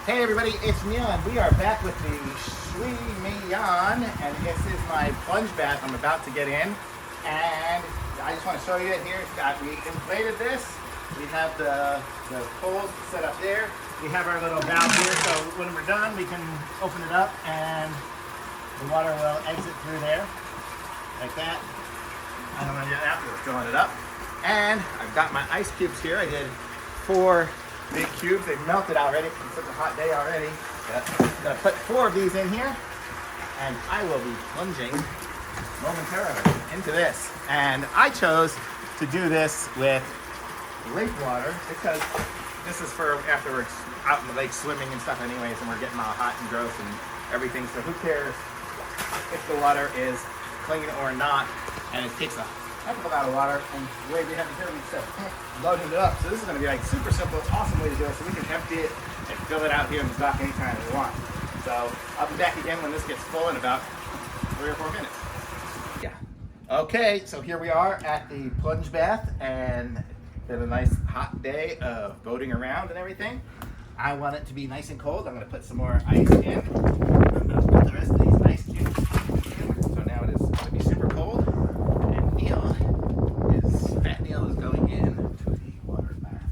Hey everybody, it's Mian. We are back with the SHUIMEIYAN, and this is my plunge bath I'm about to get in. And I just want to show you it here. We inflated this. We have the poles set up there. We have our little valve here, so when we're done, we can open it up and the water will exit through there, like that. And I'm going to do that after we're filling it up. And I've got my ice cubes here. I did 4 big cubes. They've melted already. It's such a hot day already. I'm gonna put 4 of these in here, and I will be plunging momentarily into this. And I chose to do this with lake water because this is for after we're out in the lake swimming and stuff anyways, and we're getting all hot and gross and everything. So who cares if the water is clean or not? And it takes a heck of a lot of water, and the way we have it here, we just loading it up. So this is going to be like super simple, awesome way to do it. So we can empty it and fill it out here in the dock anytime we want. So I'll be back again when this gets full in about 3 or 4 minutes. Yeah. Okay, so here we are at the plunge bath, and it's been a nice hot day of boating around and everything. I want it to be nice and cold. I'm going to put some more ice in. I'm going to put the rest of these ice cubes in. So now it is going to be super cold. Fat Neil is going into the water bath.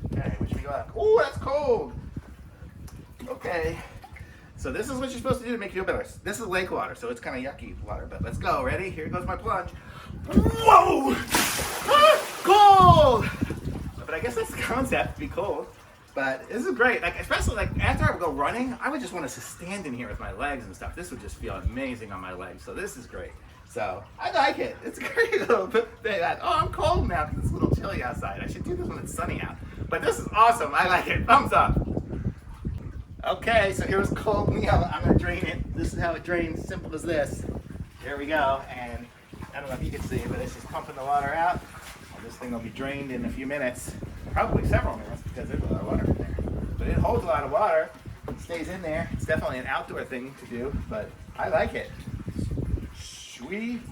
Okay, which we go out. Oh, that's cold. Okay, so this is what you're supposed to do to make you feel better. This is lake water, so it's kind of yucky water, but let's go. Ready? Here goes my plunge. Whoa! Ah, cold! But I guess that's the concept, to be cold. But this is great. Like, especially like after I would go running, I would just want to stand in here with my legs and stuff. This would just feel amazing on my legs. So this is great. So I like it. It's a great little thing. Oh, I'm cold now because it's a little chilly outside. I should do this when it's sunny out. But this is awesome. I like it. Thumbs up. Okay, so here's cold meal. I'm gonna drain it. This is how it drains. Simple as this. There we go. And I don't know if you can see, but it's just pumping the water out. And this thing will be drained in a few minutes, probably several minutes because there's a lot of water in there. But it holds a lot of water. It stays in there. It's definitely an outdoor thing to do, but I like it. SHUIMEIYAN.